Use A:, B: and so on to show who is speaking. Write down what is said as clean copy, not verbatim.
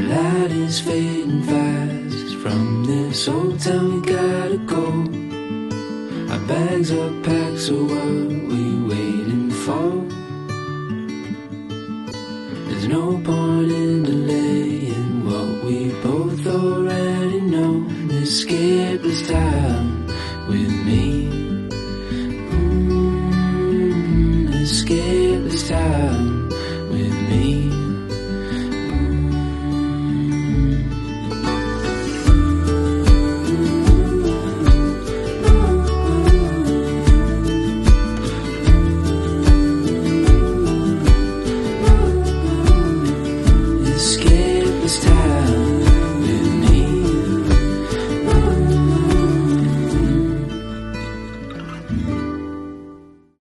A: light is fading fast. From this old town we gotta go. Our bags are packed, so what we waiting for? There's no point in delaying what we both already know. Escape this time with me. Escape this time.